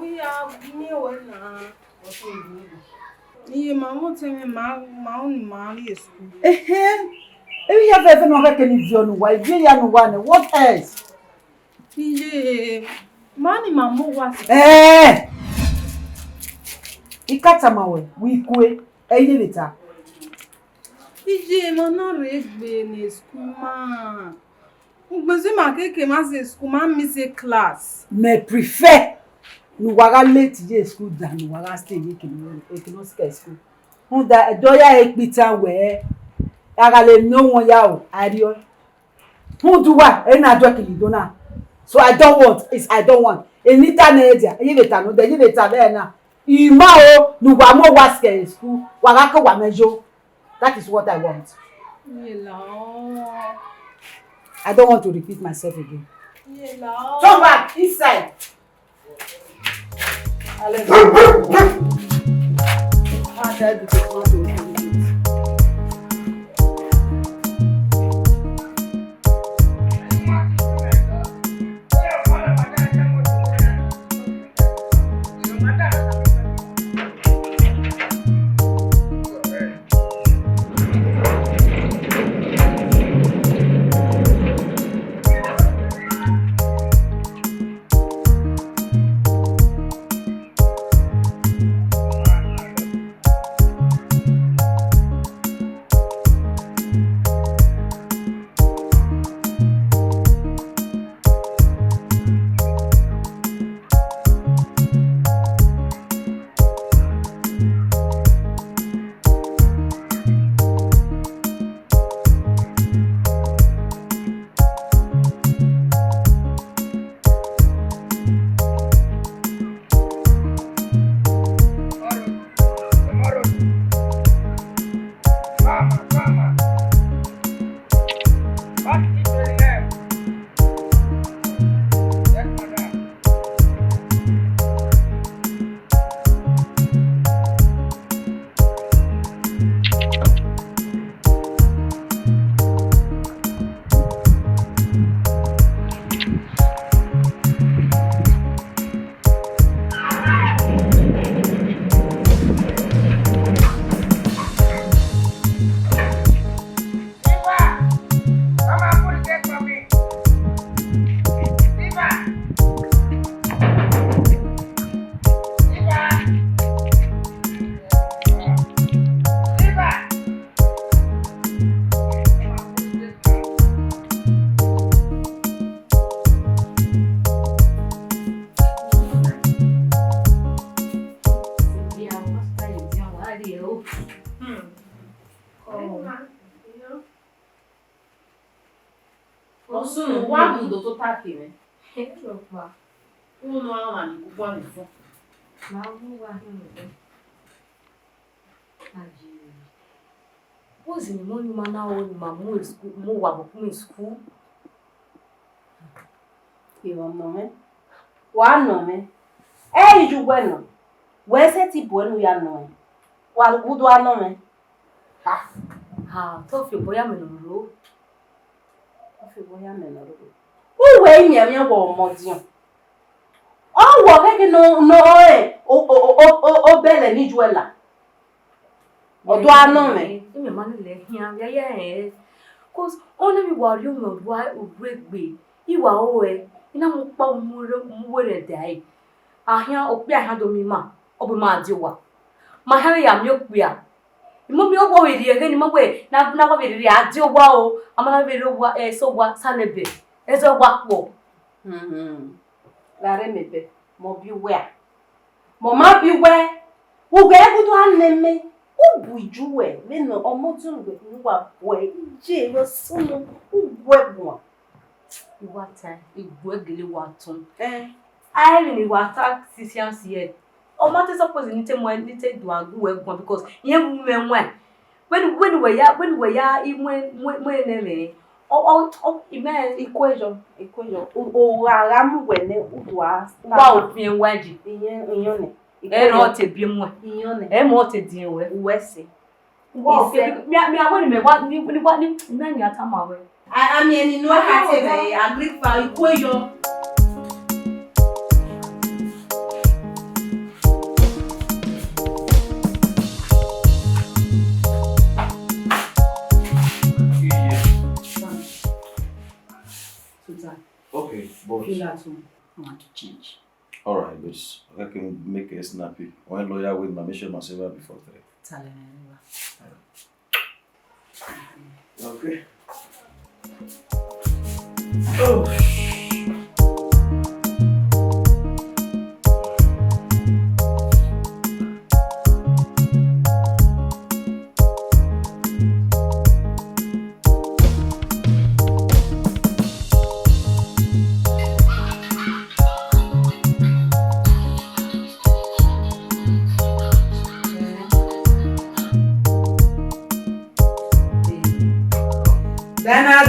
we are new now. Yeah, mama tell me my own money is school. If you have ever no recognition, why do you know one? What else? Yeah, money mama was. Ikatamawe, we kwe, later. Yeah, mama regbe in school ma. But my keke ma say school ma miss a class. Me prefer you were late to school than you were stay economic school. Who that doya ekpita we agale no one yawo ario. Who do what? Na do kilidona. So I don't want. I don't want. Enita na edia, yeleta no de yeleta be na. Ima o nu wa mo wa school, wa ga ko wa mejo. That is what I want. Hello. I don't want to repeat myself again. Hello. Come back inside. What's in the morning, man? Now, my school, more school. You want no one no me. Eh, you bueno. Where's it bueno we are knowing? One good one no me. Tough your boy, I'm in the road. Tough your boy, I'm in the road. Who way me, I'm your more dear. Oh, what no, belle ni juela. O do ano me. Me man le here, yeah. Cause only we were young and why o break be. You are away. Ina mo pa mo die. Ahia opi ahado mi ma. Obi ma adiwa. Ma ha ya mi okua. Mo mi obo we die ni mo we na wa we die adiwa o. Amana we wa so wa sanebe. Ezo wa po. La remebe. Mo bi we. Mo ma bi we. Wo ge gudu aneme. Ubujuwe me no omotu we nwa boy. Je yo sunu ugwegwa. Water, igwegele watun. I mean water sisians here. O matter suppose ni te mo ni te do agu egwa because yen women when we ya when neme o equation o aram we ne udwa wa ofin waji iyen ne e no te bi mu iyen ne e mo te din we wese wo mi awon me wa ni na ni atama we I mean, you know, I say, I agree for equation. But feel at home. I want to change. Alright, but I can make it snappy. When lawyer with my mission myself before 3. Tell him. Okay. Oh.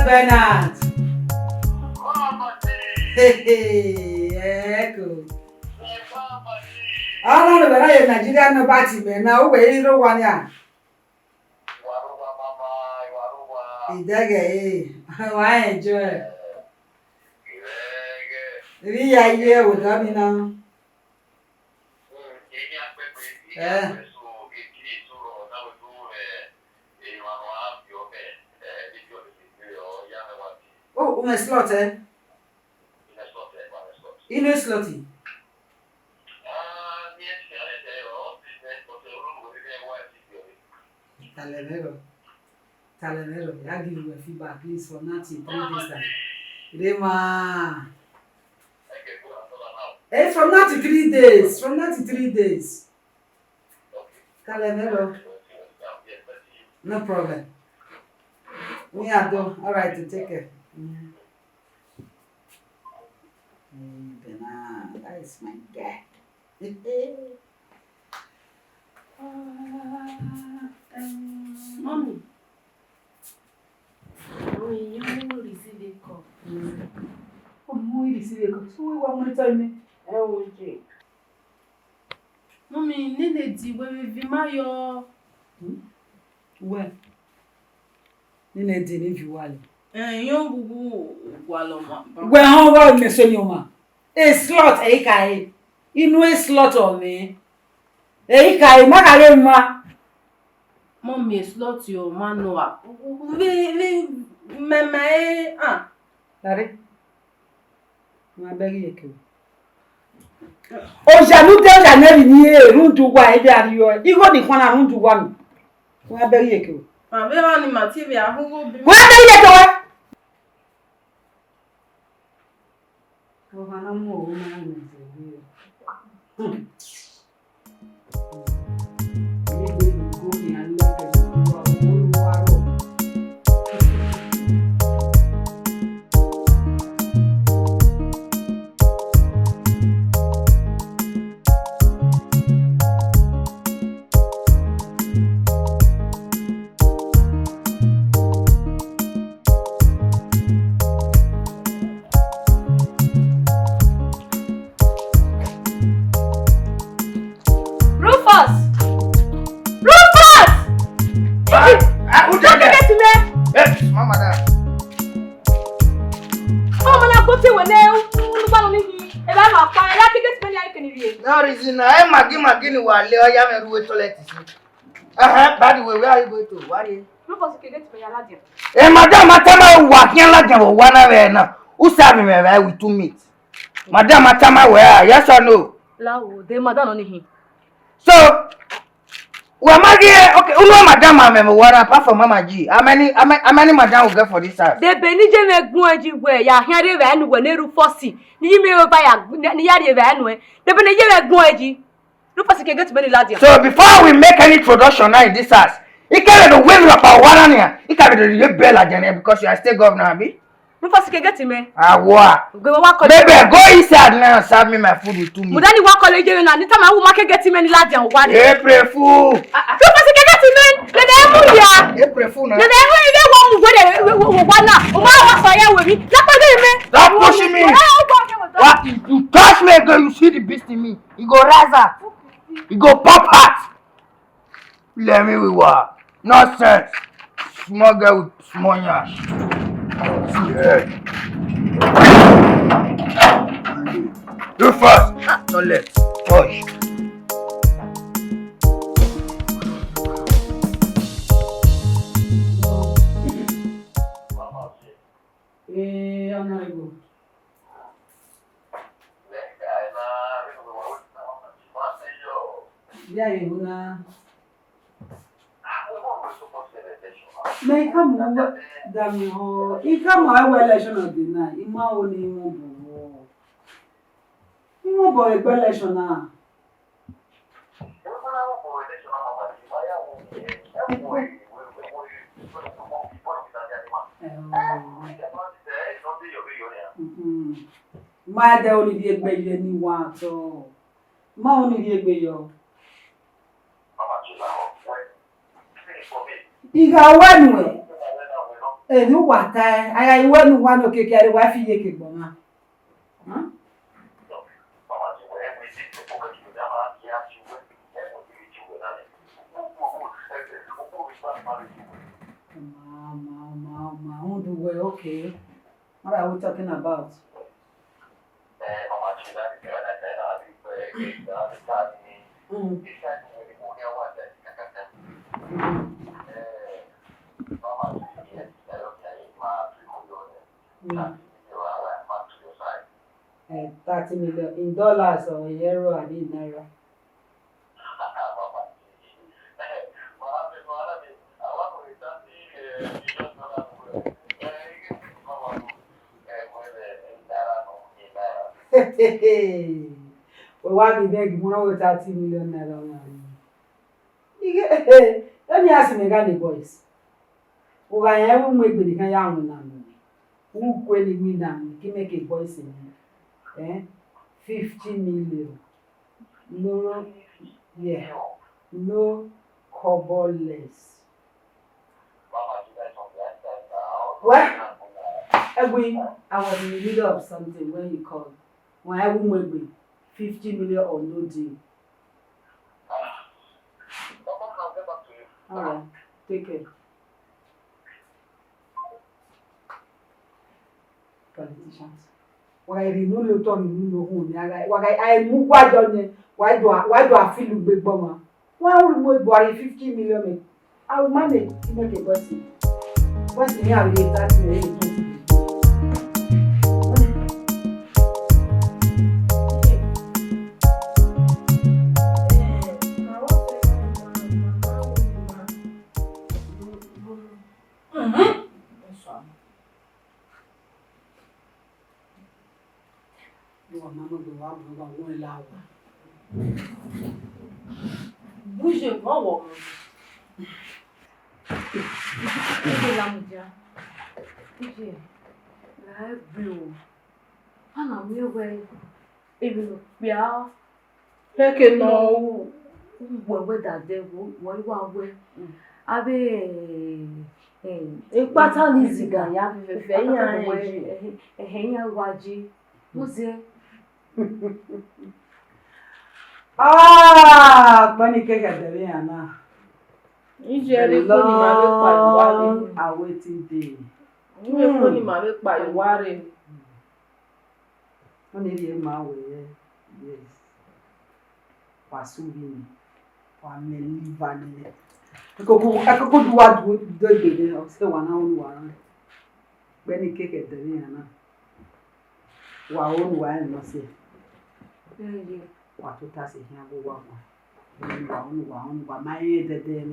Bernard. Hey, echo. I don't know whether you're Nigerian no party, man. Now, where you don't want ya? I enjoy. We are here with them now. Oh, uma slot, eh? In a slotty. Talenero, I give you a feedback, please, for nothing 3 days time. Rema. Hey, from now to 3 days. From now to 3 days. Talenero. No problem. Me I do. All right, to take care. Benin, that is my guy. Mommy. Mommy, you receive a call. Oh, you receive a call. So we want to tell me. LJ. Mommy, Nene where we mayo. Where? Nene di ni viwale. Yon gugu waloma. Where how about me so nyoma? A slot e kai. Inu a slot on me. E kai makare ma. Mommy, slot your man no up. We mama ah. Tare. Ma begi eke. O janu te ja na ni e rundu wa e bi ariyo. Igo di kwana rundu wa mi. Ma begi eke. Ma be wa ni ma TV ahugo bi. Wa begi eke wa. O hana mo o ma ni se. No reason. I'm Maggie while I am a toilet. By the way, where are you going to? What is it? Madam, Matama walking like a one hour now. Who serve me with 2 meat? Madam, Matama, where? Yes or no? Lao, they madam only him. So, well, Maggie, okay, Madam, I'm one apart from Mama G. How many Madam will get for this house? The Benije make Guaji where ya hear van when they foresee. You may buy a Yadi van. The Benije Guaji. No person can get many lads. So, before we make any introduction now in this house, you can't the win up our one here. You can't be the bell again because you are state governor, Abi. No person can get me. Ah, what? Baby, go inside now and serve me my food with 2 meat. Mudani walk college and anytime I will market get many lads and one. April Fool. No person can get me. Let them move ya. April Fool. Let them move one now. What's fire with me? Stop pushing me. What? You touch me, girl, you see the beast in me. You go rise up. You go pop out. Let me we walk. Nonsense. Small girl with small yash. Yeah. Do fast. Don't let. Push. Honorable. Yeah, you know. May come over damn ho. He come my election of the night. He ma only mo. He mo boy election na. Ma de only the egbe ni wa so. Ma only the egbe yo. Iga wanwe. You what I went one okay carry wife ye ke gbona. Mama, do we okay? What are we talking about? $30 million in dollars or euro and in naira. We want to beg more with $30 million naira. Let me ask you, Megani boys. Who I ever make the young man. Who quite me now? Can make a voice in me. 50 million. No, yeah. No kobo less. What? I was in the middle of something when you called. When I won't be 50 million or no deal. Alright, take care. Politicians. Why you know you talk you know who why I move why do I feel big bomber? Why would we borrow 50 million? I will manage to make a budget. What's the name of that million? Bougez, bravo. Bougez la moudia. Bougez. La blue. Ana mi we. Even bia. Keke no. We dade wo wa we. Abe Ipata liziga ya fefe yan ehenya waji. Muze. Bunny cake at the Rihanna. Ijeri ko ni ma be pa iware. Awaiting day. Ijeri ko ni ma be pa iware. Only the ma we yes. Pasubini. Family vanille. Akoko do what do the of say one on. Bunny cake at the Rihanna. Wa on wa no say. Watu tasi hiyangu wako wa maye dede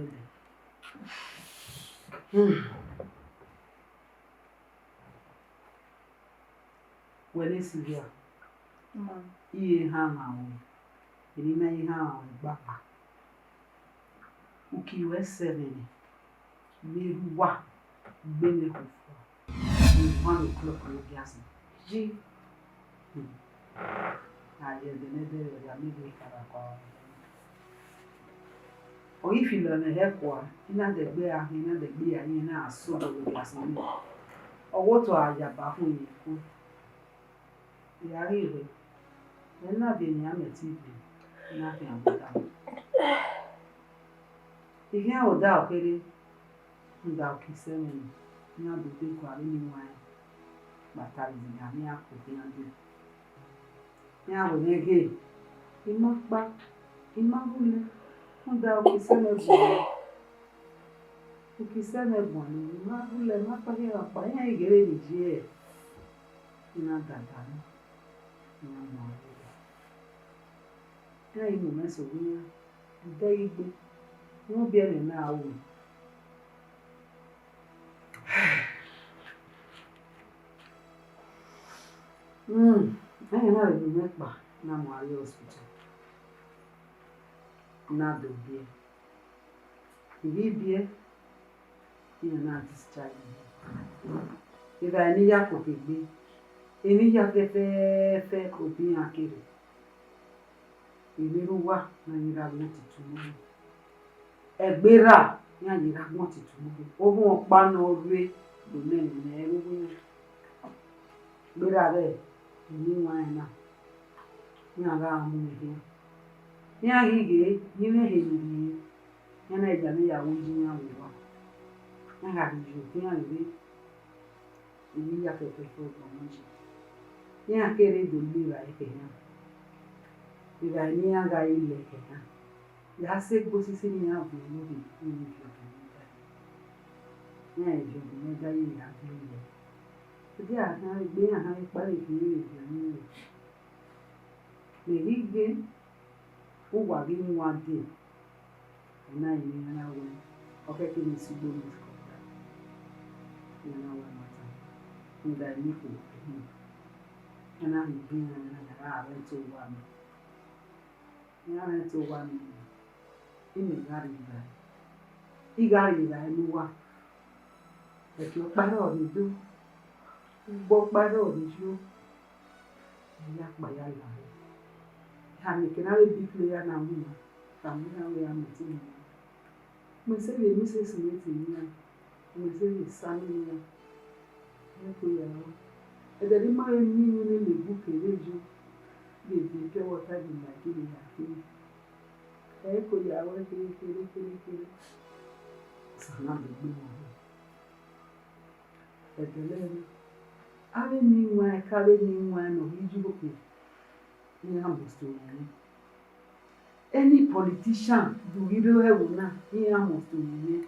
wele Sylvia iye hanga we ina iye hanga baba ukiwe 7 meruwa bene kufo ni 1 o'clock no gas ji aye denede ya mebe karakwa o ifilo na hekwa ina de gbe ahun ina de gbe ayin na aso do asan ni owo to ajaba fun yi ku yari re na be ni ameti bi na fi abuta ihe o da okere nda okisemi na do de kwa ni wa batali ni ami akote ande ní àwọn ẹgbẹ́ ìmọ̀ pa ìmọ̀ húnlé wọ́n da òkè sẹ́mẹ̀gbọ̀n ní ìmọ̀ húnlé má pàdé ọ̀pá yẹn ìgèrè nìjí ẹ̀ iná dàda ní ìmọ̀ mọ̀ ọ́ ní ìmọ̀ mẹ́sàn-án wíyá Igbe. No be any now. I know you make ba na mo ari hospital. Na do bie. Bie you na discharge. If I need ya ko gbe. Eni ya fe ko bi akere. Ìléru wà na yira wọ́n ti tún mú. Ẹgbẹ́ra ní àyíra wọ́n ti tún mú. Ó fún wọn paná orí lónìí ní ẹrú wíyàn. Gbéra rẹ̀ ní wọn ẹ̀ náà. Ní àrá àmú ẹ̀dẹ́. Ní àgígé ní mẹ́hẹ̀lì ní ẹ̀nà ìjà níyàwó jí ní àwòrán. Ní àgíjù ní àríwé ìlú yàtọ̀tọ̀ fún ọgbọ̀n méjì. Ní àkéré ìdòlú ìrà ẹ̀kẹ̀ náà. Ìgbà ní àga ilẹ̀ kẹta yà á ṣe gbó sísí ní ààbò lórí nínú ìjọba mẹ́ta ní ìjọba mẹ́ta yìí àbí ilẹ̀ ìdí àná gbé àná ìparí ìdílé ìjọ nínú lèrí gbé ó wà bí wọn dé ọ̀nà ìnira wọn ọ̀kẹ́ kí ni sí gbóni ìkọ̀ọ̀dà ìnira wọn mọ̀tà nígbà ìníkù ẹ̀nà ìgbìyànjú yàrá ààrẹ tó wà mí. Yàrá tó wà mí ìmì gàrìgà ìgàrìgà ẹnu wà ẹ̀kẹ́ parọ́ ọ̀rẹ́ dó gbọ́ parọ́ ọ̀rẹ́ dó ìyá pàyà làwọn àmì kìnnàwé bí pléyà náà wù wá tàbí náà wẹ̀ àmì tí mo wà mo ṣe lè mí ṣe sìmẹ́tì yìí náà mo ṣe lè sáré yìí náà ẹ̀kọ́ yàrá ẹ̀dẹ̀ ní máa ń ní ilé lè bú kéré jù. Baby, pure water in my kitchen. Kò yà wọ́n kéré. Sànà lè gbé wọn. Ẹ̀dẹ̀lẹ́ ni. Ààrẹ ní wọn ẹ̀kárẹ́ ní wọn ẹ̀nà ìjúbòkè ní àmọ̀sọ̀ yẹn. Any politician do ìlú ẹ̀wò náà ní àmọ̀sọ̀ yẹn.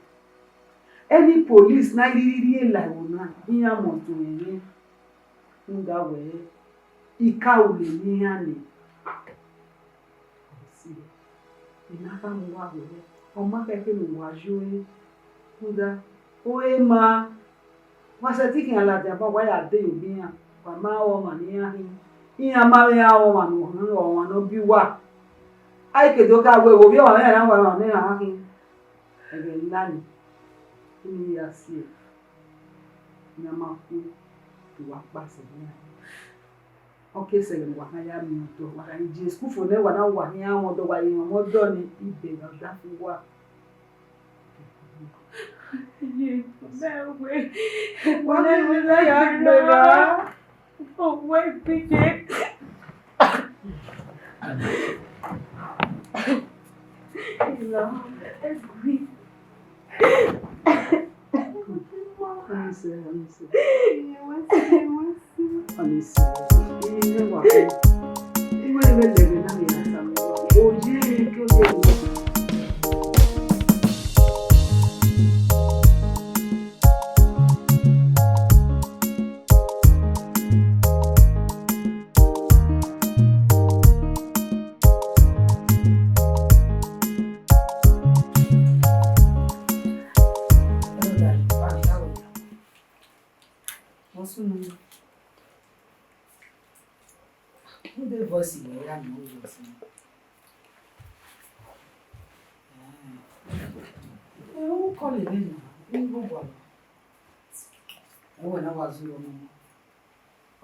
Any police náà rírí èlà ẹ̀wò náà ní àmọ̀sọ̀ yẹn. Ń ga wẹ̀ẹ́. Ìka ò lè ní àná sí ìnáfà mú wà wọlé ọmọ akẹ́kẹ́ mi wà ṣóyé kúdà ó é máa wọ́n ṣe tí kì í alájà bá wáyà dé òbí yàn wà máa ọmọ ní àhín ìyàn máa ń yà ọmọ ọ̀wọ̀n náà bí wà àìkèdè ó káwé wò bí ọ̀wọ̀n náà wà ní àhín ẹ̀rẹ̀ ńlá ni kí ni yà sí ẹ̀ ní a máa kú ìwà pàṣẹ ní àhín. Okay, so you want to have me to what I just school for them. What I want here, what do I want done? It be that what. Way. Whatever I am, oh wait, PJ. No, agree.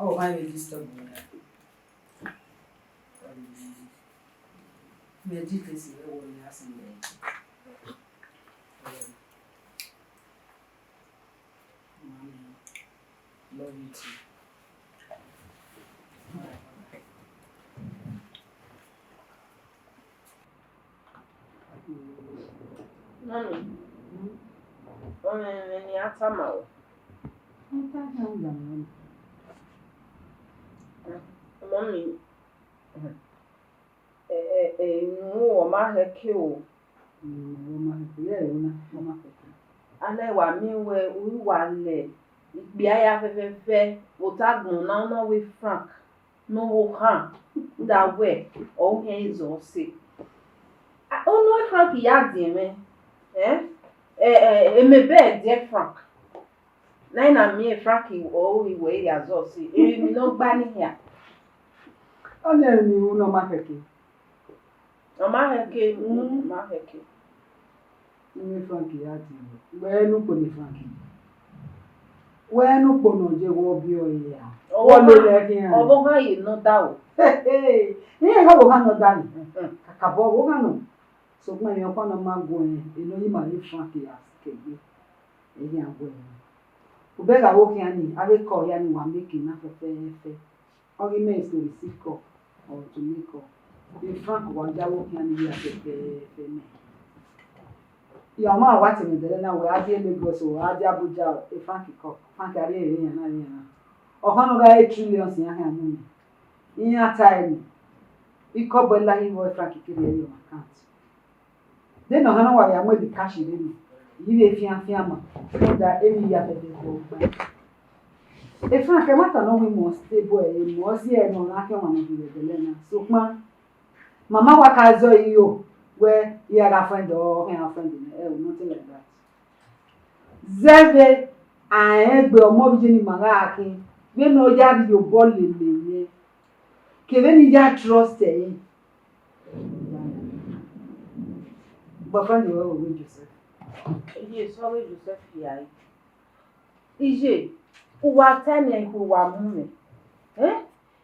Oh, my register. Medicine, all the assembly. Love you too. Mami, ni atama o. Mami, nu o ma heke o. Ale wa mi we wa le. Ìgbé ayé afẹ́fẹ́fẹ́ otagun na we frank no wo han da we o he zo se. no Frank ya di me. Maybe dear Frank. Na me Frank o we ya zo si. Me no gba ni here. Onye ni uno makeke. O maheke, maheke. Ni Frank ya di me. We no ko ni Frank. We no ko no je wo bi o ya. O lo le ki an. Obo ga yi no da o. Ni ha wo ha no da ni. Kaka bo wo ga no. So kuma mi ọkọ na ma go yen eno yi ma ni Frank ya kegbe eyi agbo yen o be ga wo ki ani ave call ya ni wa make na fe o gi me so receive call or to make call the Frank wa ja wo ki ani ya fe me ya ma wa ti me dele na we ade Lagos o ade Abuja e Frank call Frank ari e yan na o kan no ga 8 trillion sin ya han mu ni ya time i ko bo la hi wo Frank kiri e yo account. Then no hana wa ya mo di cash re mi yi be fian ma da emi ya be go gba e Frank e mata no we mo stable e mo si e no na ke wa no bi de na so pa mama wa ka zo yi o we ya ga friend o kan friend e nothing like that zeve a egbe omo bi ni mara akin we no ya bi yo ball le ye ke ni ya trust e but friend you will win Joseph. Yes, always Joseph here. Ije, uwa tani uwa mume.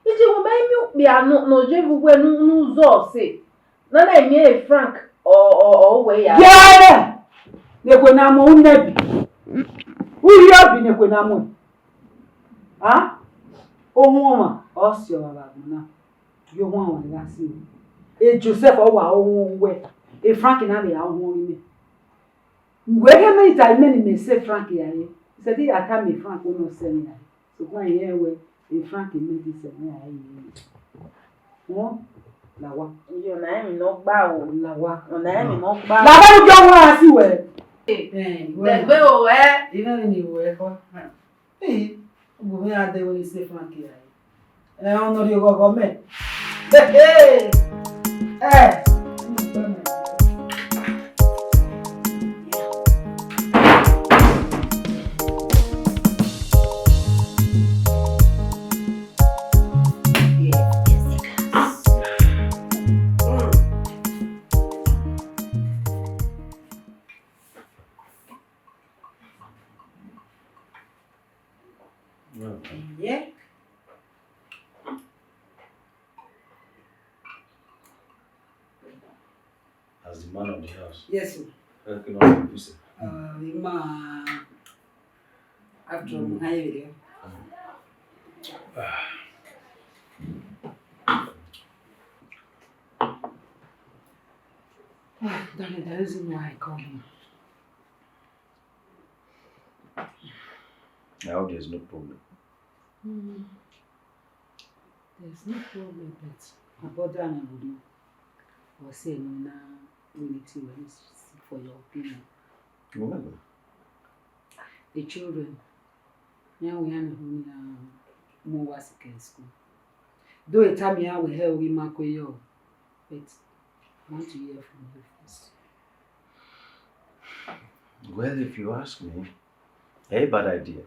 Ije wo mai mi bia no je bugwe n'ụzọ se. Na eme Frank o we ya. Yeah. Nekwe na mo unnebi. Uri obi nekwe na mo. Ha? Ohun ma, o si o baba na. Yo wọn wa ga si. E Joseph o wa ohun we. E Frank na be ahun mi. We ga me ita me say Frank ya ye. Se di ata me Frank o no se ni. So kwa ye we e Frank me di se na ya ye. Won la wa. Yo na mi no gba o. La wa. Na mi no gba. La ba lu jo wa si we. Be o Ina ni we ko. Bo me ade we se Frank ya ye. Ono ri go me. Yeah. As the man of the house. Yes, sir. How can I help you, sir? Ma after my video. Darling, there isn't why I called you. Now there's no problem. There's no problem, but about that I was saying now we need to seek for your opinion. Remember? The children, now we are more was in school. Though a time I will help we mark you, but I want to hear from you first. Well, if you ask me, a bad idea.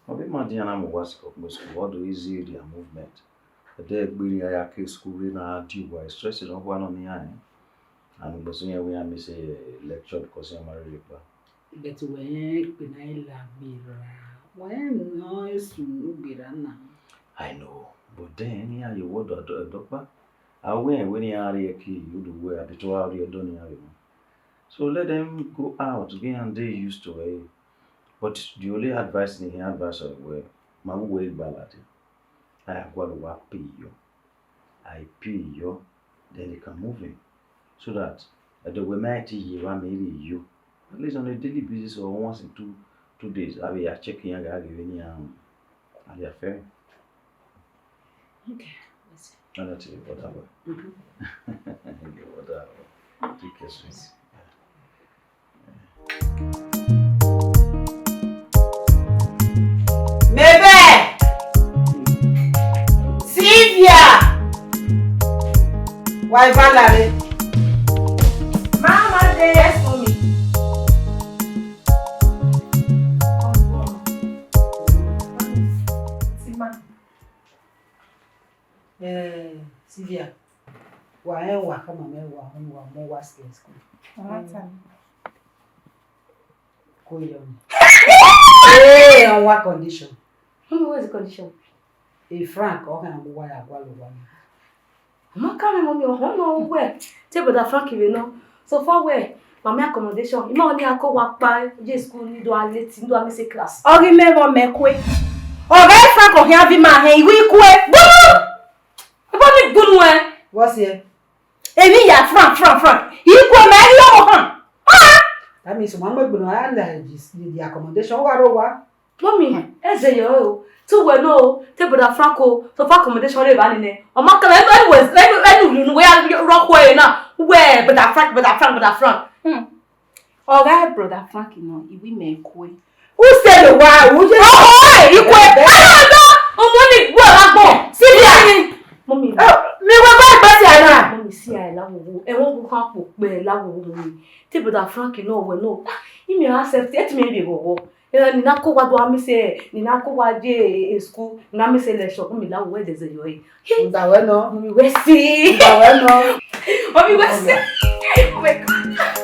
I'll be my dear, I'm a wasp of Moscow. What do easy their movement? The day we are school in our due by stressing of one on the eye. And was here we are missing a lecture because I'm married. But when I love me, when noise will be run. I know, but then yeah, you would a doctor. I went when you are a key, you do wear the 2 hour done. So let them go out again and they used to it. But the only advice in the advice of where my way ballad. I have got to pay you. I pay you, then they can move in. So that the way mighty you are maybe you. At least on a daily basis or once in 2 days, I will check in and giving you the affair. Okay, let's see. And that's it, whatever. Whatever. Take care, sweet. Bébé! Sylvia! Why, Valerie? Yes, mommy. Sylvia, why come on, was school. Hey, on what condition? What is the condition? A frank or can why I want one. I'm not coming, mommy. Oh, no, where? Tell but that Frank, you know. So far, where? Mommy accommodation. You know, only I go work by J school, you do a late, you do a miss class. Oh, remember me quick. Oh, very frank or have my hand, we quick. About me good one. What's here? Emi ya frank. You go marry your husband. That means Mama Buna and the accommodation. What? Mommy, as a yo. Two well no, tell but that Franco, so far accommodation in. Or my can was where rock way now. Where but that Frank. Oh, that brother Frank, you know, we make quick. Who said the why? Who just You quick. Money well Sylvia. Mommy. Me wa go gbasi Mommy see I love you. E won go kan po pe lawo mommy. Tell but that Frank no well no. He me accept it me be go. Ni na ko wa do ami se ni na ko wa je school na mi se lecture mi lawo we deze yo yi. that well no? Mommy we see. That well no? Mommy we see. Oh my god.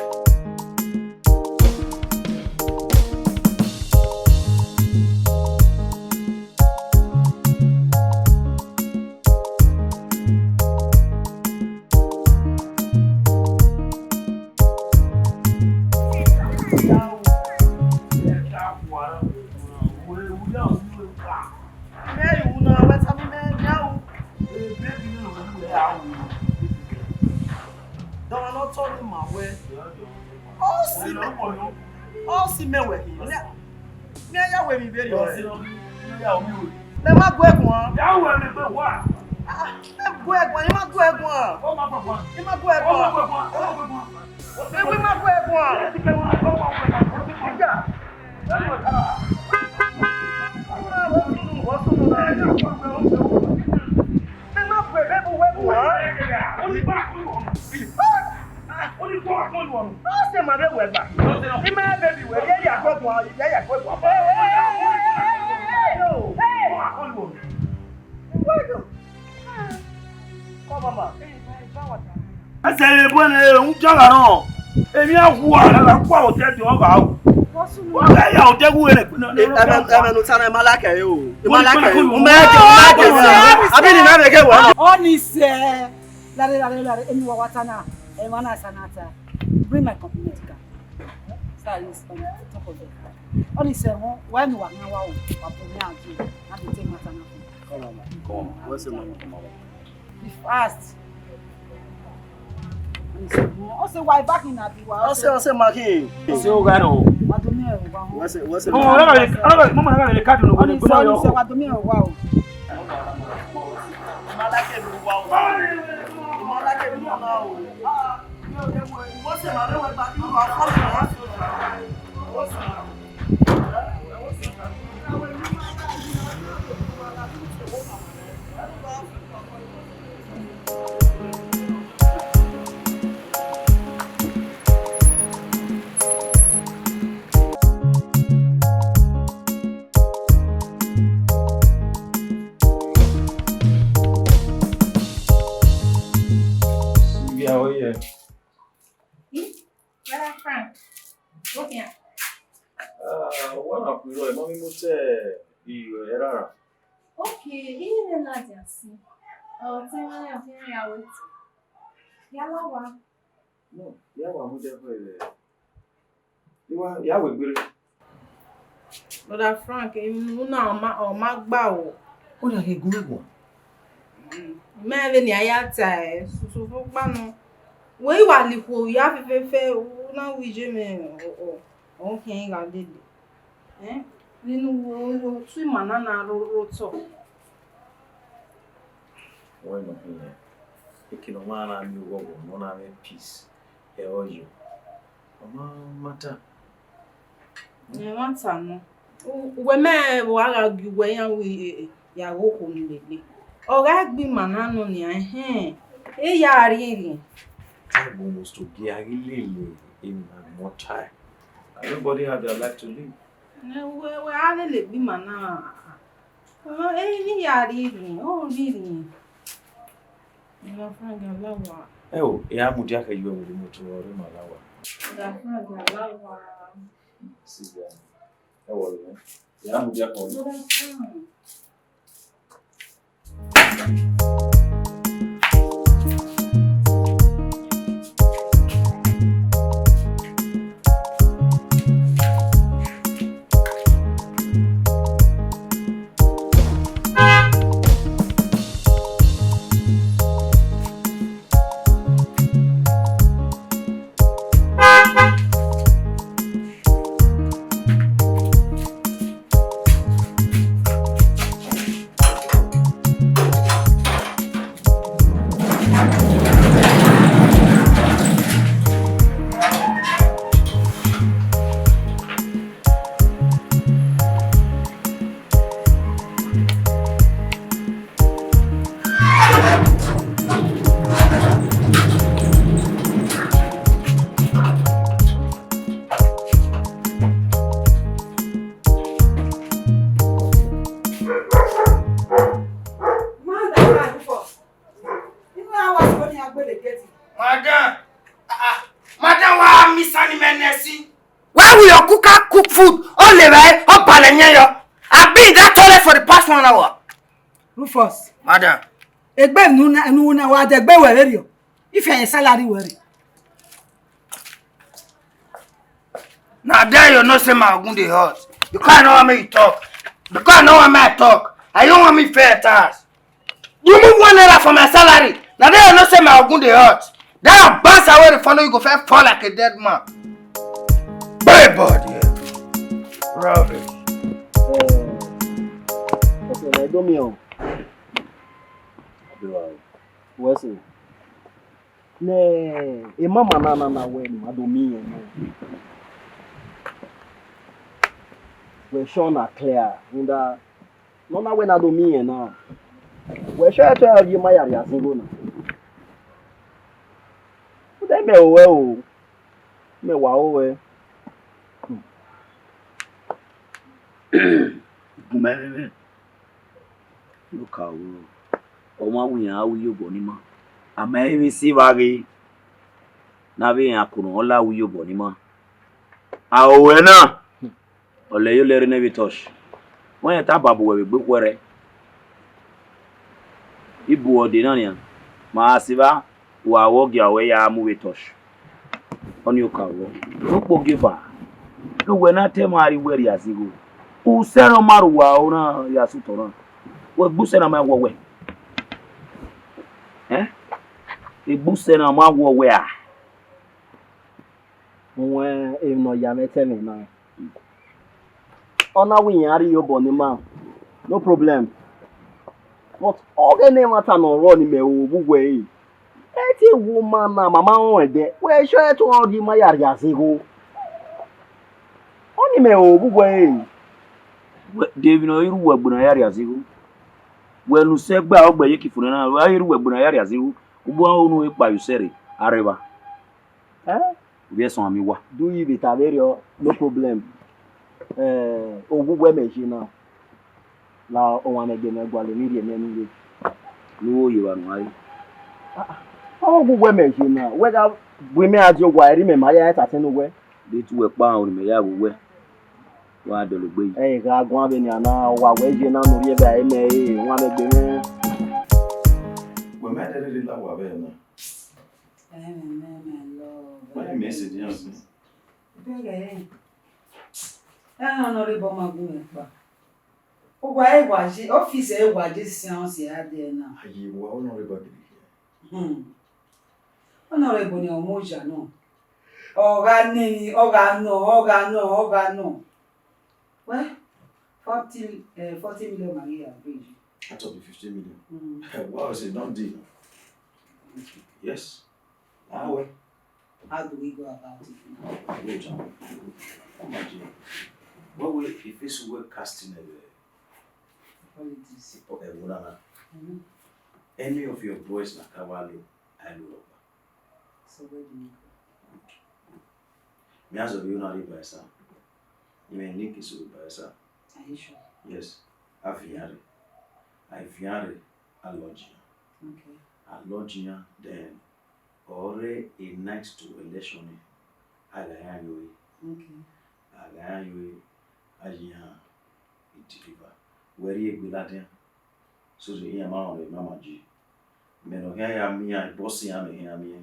Bring my compliment card. Start this on top of it. Only say when you are now, I will take matter now. Come on. What's the money? Be fast. Also, why back in that? Also, Marky. So, Gano. What's it? Oh, Mama, I got a card. Only say what do me? Wow. What's the matter with back? You are Sylvia, how are you? Where Frank? Look here. One of you, Mommy must say, you are. Okay, he didn't let you see. Oh, tell me I'm hearing out with. Yellow. No, yeah, I'm with you. Yeah, we will. Brother Frank, you know, my bow. What are you going? Mẹ́rin ni ayáta ẹ̀ ṣoṣo fún pánú. Wọ́n ìwà lìpò ìyá fẹ́fẹ́fẹ́ náà wíjẹ́ mi ọ̀hún kí n ra lédè. Nínú wo tún ìmọ̀ náà rótọ̀. Wọ́n ìmọ̀ fún yẹn. Ìkìlọ̀ máa ń ní wọ́wọ́ mọ́ náà ní peace ẹ̀ ọ̀yọ́. Ọmọ mata. Ẹ̀ wọ́n tà nù. Uwe mẹ́rin wà á ra gbígbẹ́ yẹn wí ìyàwó kò ní lè. Ọ̀rá gbìmọ̀ náà nù ní ẹ̀hẹ́n. Eya àríyìn. Almost to be a really in more time. Everybody have their life to live. We IDELE be mana. Ni yari. Oh, really. Your friend your love. Oh, yeah, Mudiaka, you will remove to our Malawa. Your friend your love. See, how are you? Yeah, Mudiaka. Why will your cooker cook food all the way up Palenyo? I've been in that toilet for the past 1 hour. Rufus. Madam. Egbe nuna wa de gbe were rio. If your salary were. Now there you know say my ogun dey hot. Because I know how me talk. Because I know how me talk. I don't want me fair tax. You move 1 naira for my salary. Now there you know say my ogun dey hot. That bounce away to follow you go fair fall like a dead man. Boy body. Rubbish. Okay, I don't know. What's it? Ne, e mama na when I don't mean. We're sure not clear. And no when I don't mean now. We're sure to have you my area single now. They may well. Me wow. Gumere look how Oma we you bonima. Ama evi si vage na be akunu ola wi yo bonima. Awe na ole yo lere ne bitosh. Wọ́n ta babu we gbe kwere. Ibu ode na ni ma siba wa wogi awe ya mu bitosh. Oni okawo. Okpo giver. Luwe na temari weri asigo. Usero maruwa ona ya sutora. We buse na ma wowe. E buse na ma wowe a. Mwe e no ya mete me na. Ona we yari yo bonima. No problem. But all the name matter no run me o bugwe. Eti woman na mama on ede. We sure to all di ma yari asigo. Oni me o bugwe. David no iru wagbuna yari asigo. Wenu segba ogba yeki funana wa iru wagbuna yari asigo. Ubu onu e pa yusere areba. Ubi son ami wa. Do you be taverio? No problem. Ogugwe meji na. La o wan ege me gwa le mi re mi. Lu yi wa nwai. Ogugwe meji na. Whether we me ajo gwa ri me ma ya ta tenu we. Be tu we pa o me ya wo we. Wa do lo gbe yi. Ga gwa be ni ana wa we je na no ri e ba e me wa me gbe me. We met a little love away now. What message yes? Honorable Magunpa. Oh, why was the office? What this sounds here now? You were honorable. Honorable Moja, no. Organo. Well, 40 million Maria. I thought the 50 million. Wow, it's a done deal. Yes. How do we go about it? Wait, imagine. What will if this were casting Politics. Any of your boys na Cavallo, I love. So where do you go? Me as of you not by sa. You may link is by sa. Are you sure? Yes. Aviare. I viare a lodging. Okay. A lodging then or a night to election. I lie you. Okay. I lie you. I deliver. Where you will at so the amount of Mama G. Men of here me, I bossy am here me,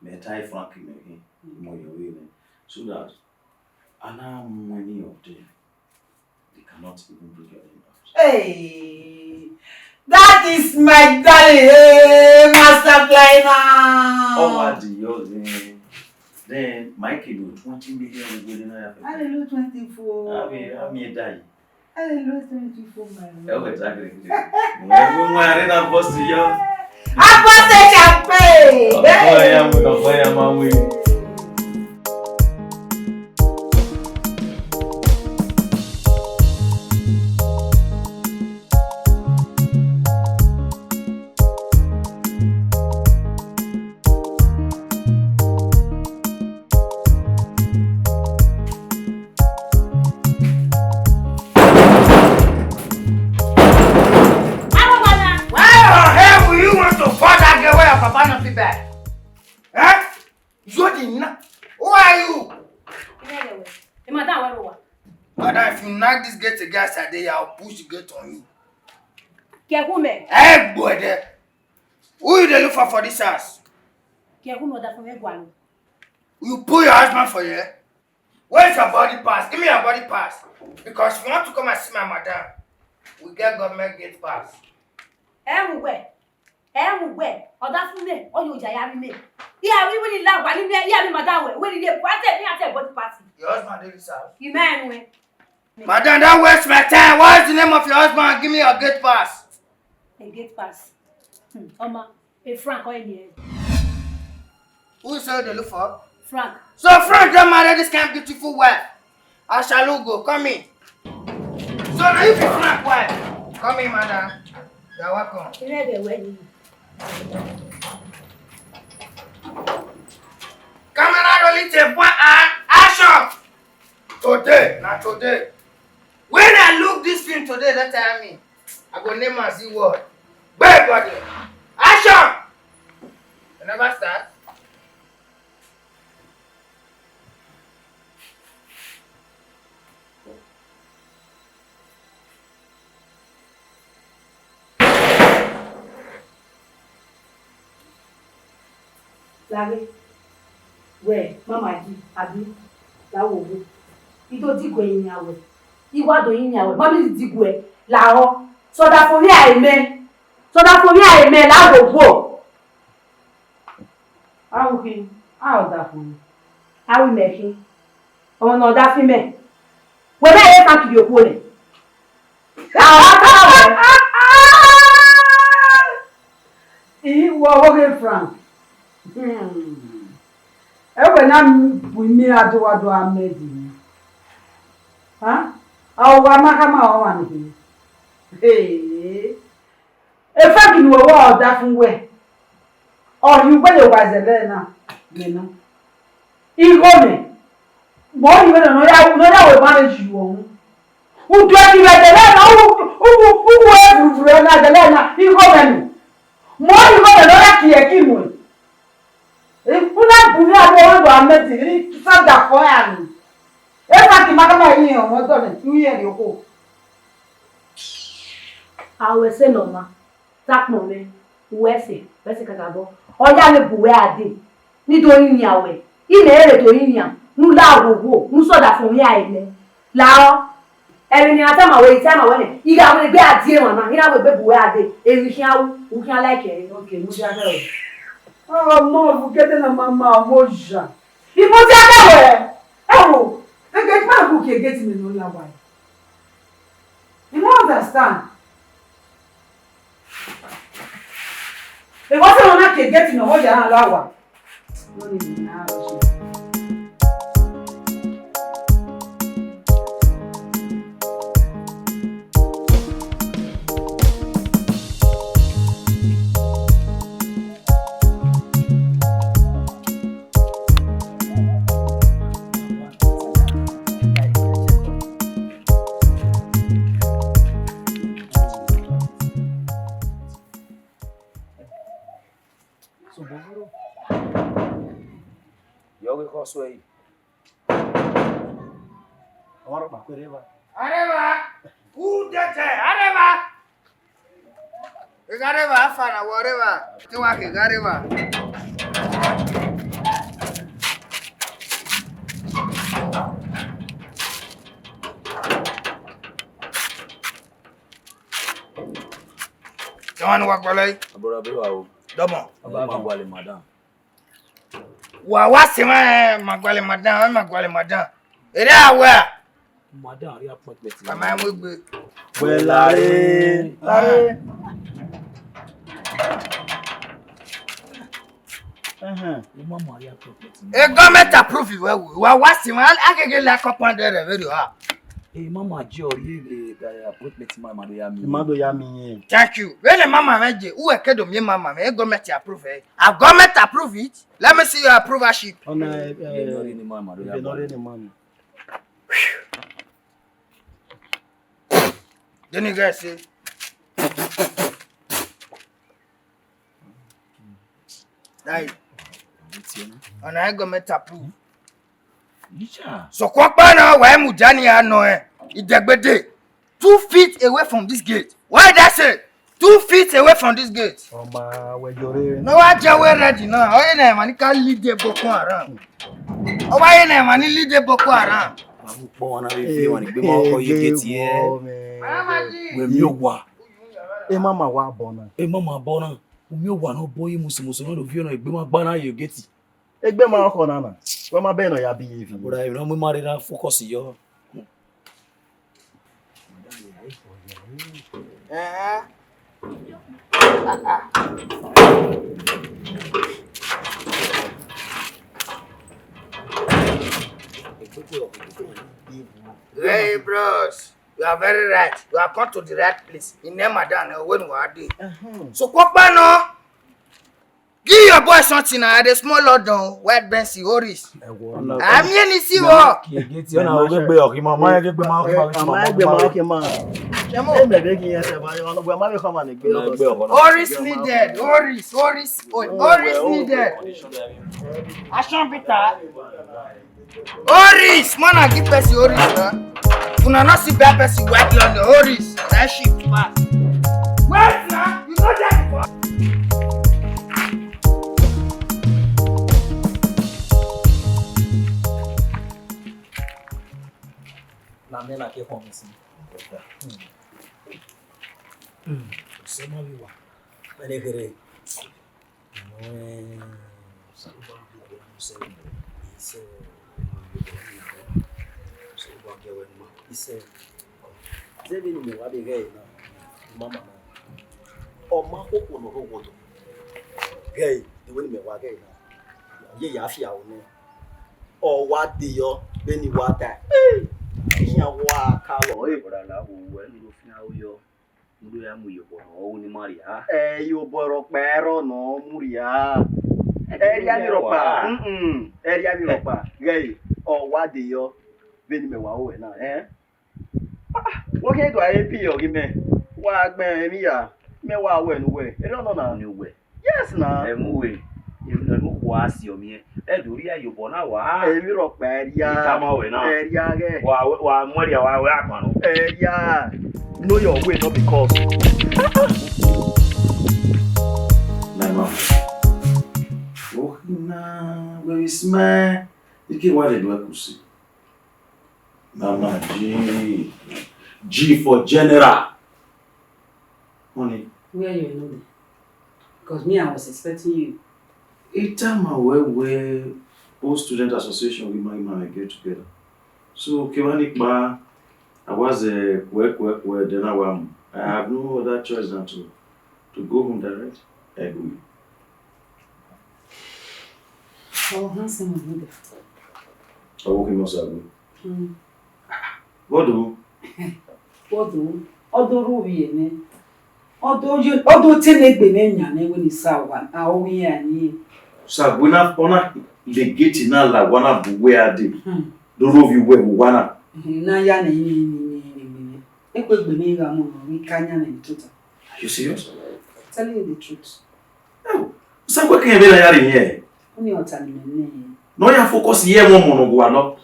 may tie Frankie me, more your women, so that Anna many of them they cannot even bring your name out. Hey, that is my darling, hey, master planner. Uwadiae. Then Mikey will 20 million within a Hallelujah 24. I mean, die. Hallelujah 24, my Oh, exactly. We're in a boss here. I bought the champagne. I am with a fireman with. If you knock this gate against a day, I'll push the gate on you. Kekume. Hey, boy, there. Who you dey look for this house? Kekume that from Egwalo. You pull your husband for here? Where's your body pass? Give me your body pass. Because if you want to come and see my madam, we get government gate pass. Where? Oda fun me, o yo jaya mi me. Yeah, we will la wa ni me, yeah me madam we. We dey what me at body party. Your husband dey this house. You man we. Madam, don't waste my time. What is the name of your husband? Give me your gate pass. A gate pass. Oma, a Frank or any. Who is you dey look for? Frank. So Frank don't marry this kind of beautiful wife. I shall go. Come in. So now you be Frank wife. Come in, madam. You're welcome. Camera rolling tape one and action. Today, not today. When I look this film today, that tell me, I go name my Z word. Bad body. Action. You never start. Larry, where Mama G, Abi, that will be. You don't dig in your way. You want to in your way. Mommy dig way. Lao. So that for me, I may. I will go. How will that for me? I will make him. Oh no, that for me. When I come to your calling. He was working Frank. When I'm with me, I do what I'm making. Huh? Oh, I'm not coming. Hey, if I can do a different way, or you better was a learner, you know. You go me. More you know, I will manage you. Who do you like the learner? Who like the learner? You go me. More you go another key. Kuna bunya bo do ameti sada for am. E fa ti makama yin o mo do le 2 years yoko. Awe se noma. Tak mo me. Wese kakabo. Oya le buwe ade. Nítorí ni awe. Ile ere to yin yan. Nu la gogo, nu soda fun ya ile. Lao. Eri ni atama we itama we. Iga we gbe adie mama. Ina we gbe buwe ade. Eri hian u hian like e. Okay, mu ja fe. Oh, mo get na mama moja. Ibo ti adawe. Oh, the get man who can get me no la why. You don't understand. If what you not can get no what you na la why. No need na. sway. Ora ba kwereva. Areva. Udete, areva. Gareva afana wareva. Tiwa ke gareva. Jawan wa golai. Abura be wa o. Domo. Aba magwale madam. Wa wasema magwale madam. Ere awa. Madam ri appointment. Mama mo gbe. Welare. Lare. Mama ri appointment. E government approve it wa wasema agege la compounder very hard. Mama Jori appointment mama do ya mi. Mado ya mi. Thank you. When the mama meje, who ekedo me mama me government approve it. Have government approve it? Let me see your approvalship. Ona Ni mama do ya. Benore ni mama. Then you guys say Dai. Ona government approve. Licha. So kwapa na wa mujani ano Idegbede 2 feet away from this gate. Why that say 2 feet away from this gate? Oma wejore. No wa jawe ready now. Oye na mani ka lead the Boko Haram. Oye na mani lead the Boko Haram. Awu po wana be fi wani gbe mo ko ye gate ye. We mi owa. Mama wa bona. Mama bona. Mi owa no boy musumusu no do fi no gbe ma gba na ye gate. Egbe ma ko nana. We ma be no ya behave. Abura you no mo mari na focus yo. Hey bros, you are very right. You have come to the right place. In Ramadan when we are there. So kwapa no. Give your boy something na the small lord don white Bensi Oris. Ami ni si wo. Gate yo na o gbe o ma ma gbe ma o ma. Emo me be kin yese ba yo no gbe ma be come and gbe. Oris needed. Oris needed. Action Peter. Oris, man I give person Oris na. Una not see bad person white London Oris. That shit pass. Wait na, you know that before. Na me na ke ko mi si. Se mo bi wa. Pele kere. No sa ba bi ko se ise. Se ba ke wa ma. Ise. Zebi ni me wa be ge na. Mama na. O ma ko ko no ro wodo. Ge, de we ni me wa ge na. Ye ya fi awo no. O wa de yo be ni wa ta. Wa kalo Bora la wo lo fi awo yo. Ndu ya mu yo bo o ni Maria. Yo boro pero no muria. Eri ami ropa. Eri ami ropa. Gay. O wa de yo. Be ni me wa o na wo ke do aye pi o gi me. Wa gbe mi ya. Me wa we nu we. E no na. Ni we. Yes na. Mu we. Mo wa si o mi e do ri ayo bo na wa. Eri ropa eri ya. Itama we na. Eri ya ge. Wa Maria wa we akwa no. Eri ya. Know your way not because. My mom. Oh na, where is my? Iki wa le do akusi. Mama G for general. Honey. Where you know that? Because me, I was expecting you. It's time where both student association with my mama get together. So Kevani Ma, I was work then I have no other choice than to go home direct. I go. How handsome are you? I walk him also. What do? What do? Odoru we Odo tenegbe nenya na we ni sawa. A o wi ani. So ona the gate na la wana buwe ade. Do rove you we wana. Na ya na ni. Ekwegbe me ga mo no we kanya na ntuta. Are you serious? Telling you the truth. Oh, so what can be la yari here? Oni otani me No ya focus here one mono go ano.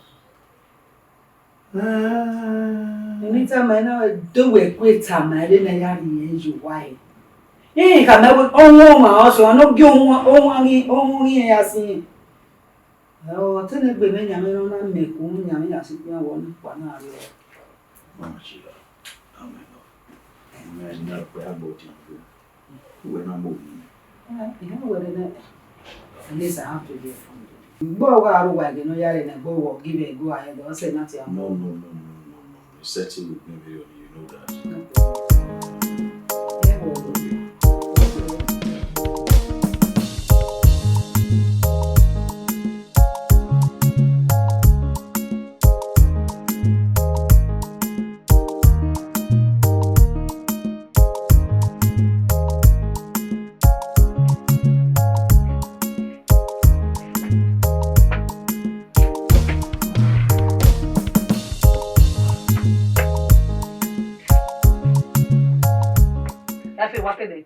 Anytime I know do we quit time I didn't have you why. Eh, come out on also no go on as in. Oh, tell it women yamen on make yamen as if you want one. Mama Sheila. Amen. Amen. Now we have both you. We're not moving. You know what it is. At least I have to hear from you. Go out wagon, no yard and go give it a go ahead or say nothing. No. You settle with me, you know that. Yeah, well,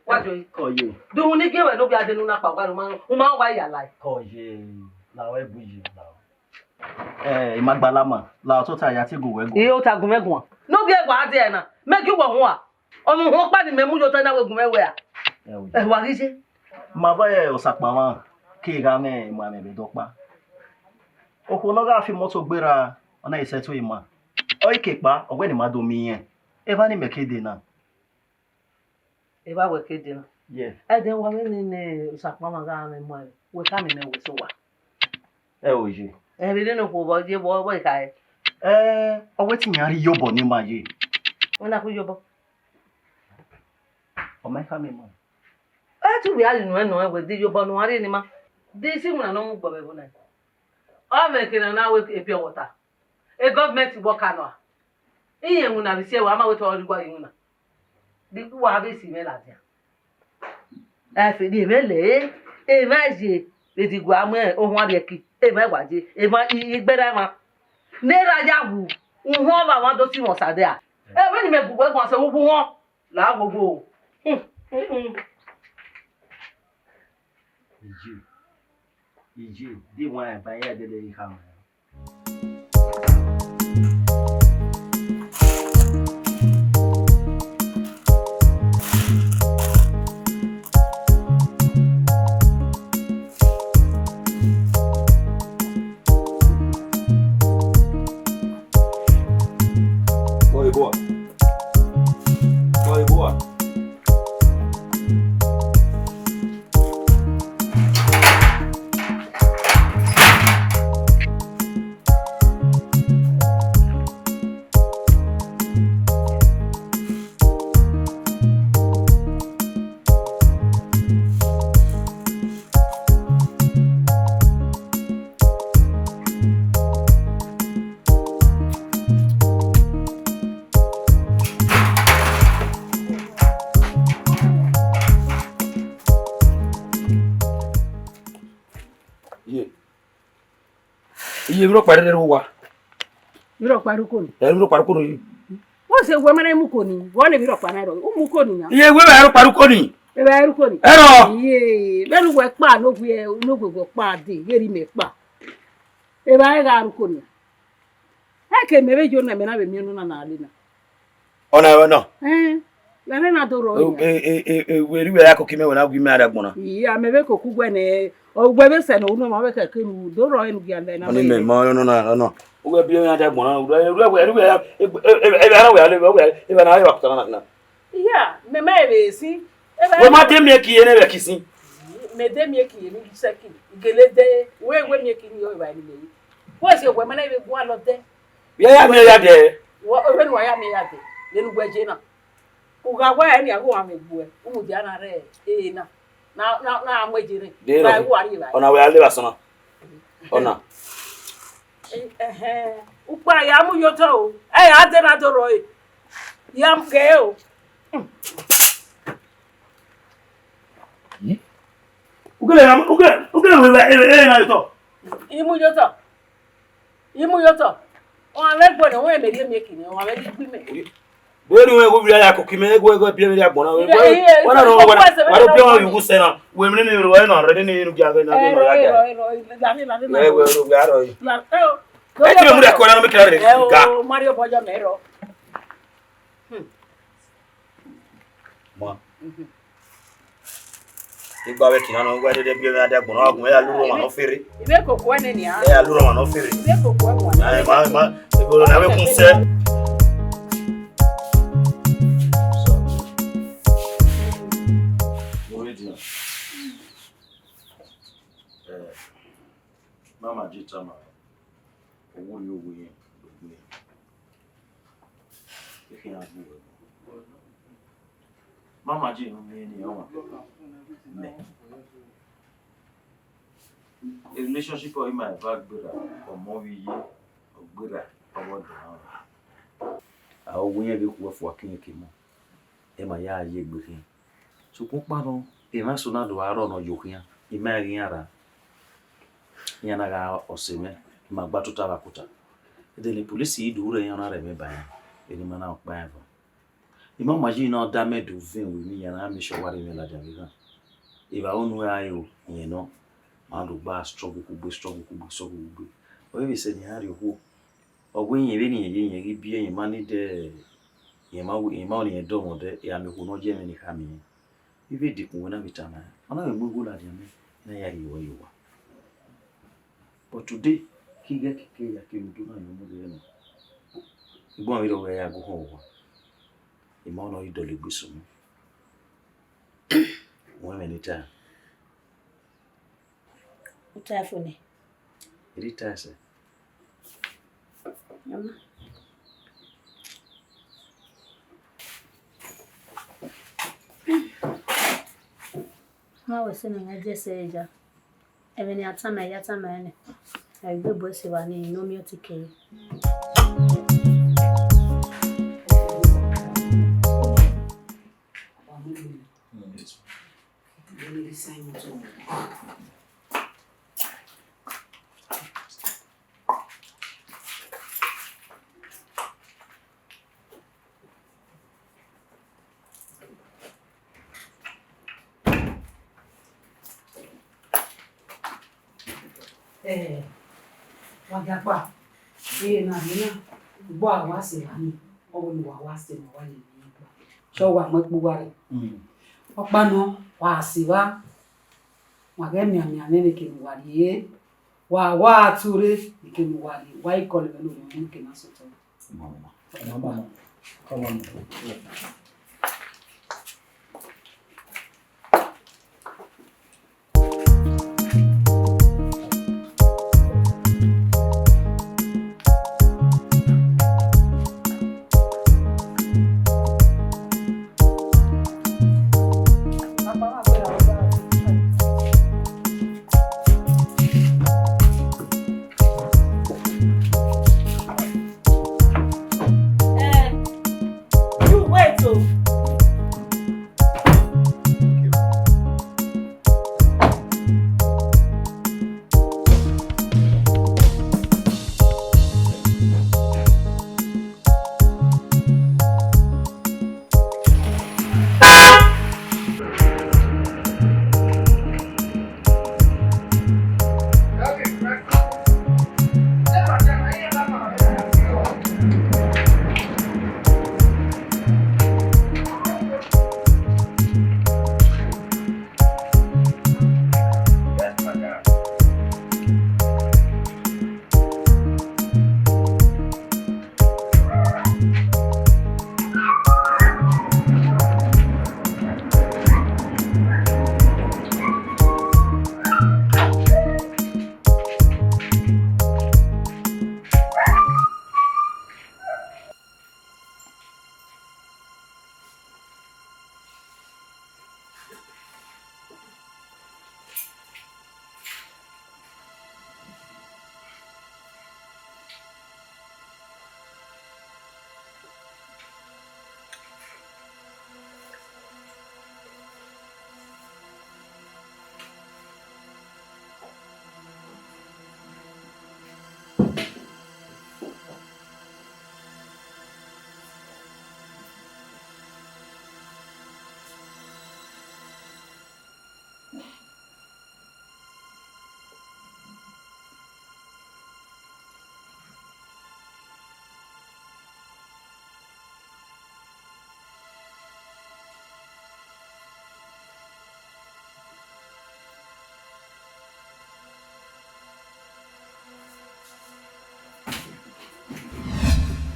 What do you call you? do? You give no be adenu na pa woman why you like? Call you. La we buji now. Imagbalama. La so ta ya ti go we go. E o ta gun megun. No be egwa ade na. Make you wo ho a. Onu ho pa ni memu yo to na we gun mewe a. E wa ri se. Ma ba e osapa ma ki ga me mo ame be dopa. Oko no ga fi moto gbera ona ise to ima. O ikepa ogweni ma do mi yen. E ba ni mekede na. E ba we kede na. Yes. E den wa me ni osapa ma ga na mo we ka mi me we so wa. Oje. E bi no ko bo je bo ka e. Owe ti yari yobo ni ma ye. Ona ku yobo. O me ka me mo. E tu bi ali no we di yobo no ari ni ma. Di si mu na no mu gbo be bo na. O me kina na we e pure water. E government worker no. Iye mu na bi se wa ma we to ori gwa yin na. Di ku wa be si me la dia. E fi di me le. E ma je e di gwa mo ohun ade ki. E ma gwa je. E ma igbera ma. Nera ya wu. Uhun ba wan do ti won sade a. E we ni me gbo gbo se wu won. La gbogbo. Iji, di wa ba ya de le ha. Iye mi ro pare le wa. Mi ro paru ko ni. Mi ro paru ko ni. Wọ́n ṣe we mara mu ko ni. Wọ́n le mi ro pa na ro. O mu ko ni yan. Iye we ba ro paru ko ni. E ba ru ko ni. Ero. Iye, benu we pa no gbe no gbogbo pa de, yeri me pa. E ba ga ru ko ni. E ke me be jo na me na be mi nu na ali na. Ona. We na do ro. We ri we akoko me wona gwi me adagbona. Iya, me be ko ku gwe ne. O gbe be se no no ma be ke ke nu do ro enu gi ande na. Oni me mo no. We bi me adagbona. We ara we ale we e ba na ayo akutana na. Iya, me ma be si. We ma dem ne ki ye ne be kisin. Me dem ye ki ni seki. Igele de we me ki ni o ba ni me. Wo se we ma na be gwa lo de. Ya me ya de. Wo we no ya me ya de. Le nu gwe je na. Uga gwa ya ni ago wa me gwe. Umu di ana re na. Na amwejire. Ba wo ari ba. Ona we ale ba sona. Ona. Upa ya mu yoto o. Ade na do ro e. Ya mke o. Ugele we na yoto. Imu yoto. O ale gbo na won e me ri me kini, o ale gbi me. Wewe wewe bila yako kimego wewe pia bila gbona wewe. Wana no wana pia wa yugu sena. Wewe mnene ni wewe no rede ni rugi aga na no yaga. Wewe rugi aro. Eti muri akora no mikira re. Ga. Mario boja mero. Mo. Igba we kinana ngwa de bi na de gbona agun ya luro ma no fere. Ibe kokwa ne ni a. Ya luro ma no fere. Ibe kokwa mo. Ai ma igbo na we kun se. Mama jitama owo ni owo yen gbogbo yen ikin abu mama ji no me ni o me a relationship o ma va gbera o mo wi ye o gbera owo do a owo yen be ku fo akin ke mo e ma ya ye gbere so kun pa no e ma so na do aro no yokian e ma rin ara yana ga oseme magba tuta bakuta edele police idure yana reme baya eni mana okpa evo imo maji na da medu vin we mi yana mi showari me la javiga iba onu ayo yen no ma do gba struggle kugbe o we se ni hari ho ogwe yen be ni yen ri bi yen mani de yen ma oni yen do mo de ya mi ho no je me ni kami ibe dikun na bitama ona we gbogbo la de me na yari wo yo. But today, he get kike ya kemudu na yo mo no. Igbo mi ro we ya go ho. Imo no idole gbeso mo. Wọ́n me ni ta. O ta fone. Iri ta se. Mama. Ma wo se na ngaje seja. Eveni atama ne. Agbe bo se wa ni no mi o ti kere. Wagapa. Na mina. Bo awa se wa ni. Owo ni wa se mo wa le ni gba. So wa mo gbo wa re. Opa no wa se wa. Wa ge mi ne ke mi wa ye. Wa ature ke mi wa le. Wa ikole be no mo ke na so to. Mama. Come on. You wait, oh.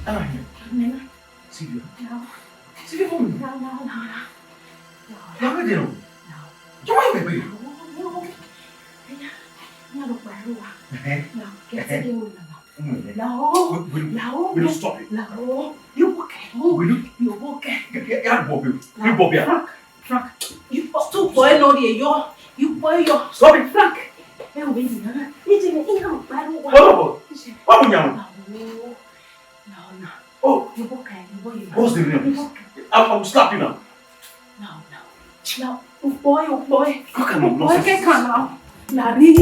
Nena. Sylvia. No. Sylvia, for me. No. How are you? No. You are baby. No. Nha đục bà luôn à? No, get Eh? it in. No. Will you stop it? No. You okay? Will you? You okay? Yeah, Bobby. You Bobby. Frank. You stop boy no đi yo. You boy yo. Stop it. Frank. Em bị gì nữa? Đi trên này nha đục bà luôn à? What? What are you? No. Oh, You okay? You boy. what's the name? I'll slap you now. No. Boy. How can I Boy not? cái khả nào? Lari.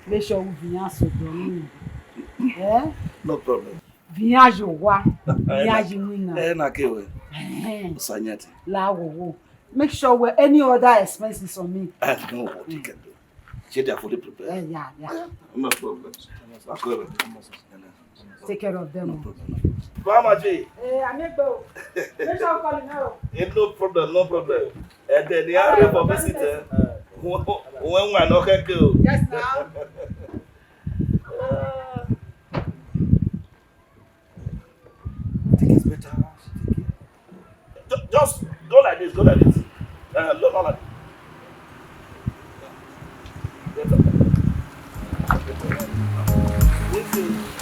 Make sure we viens so dormir. No problem. Viens jogar. Viens winner. Na kewe. Sanyati. La wo. Make sure we any other expenses on me. I know what you can do. She they are fully prepared. Yeah. No problem. Take care of them. No problem. Mama G. Amigo. Make sure you call me now. No problem. And then they are ready for visitor. When we not can go. Yes, now. Think it's better. Just go like this. Look like that. This is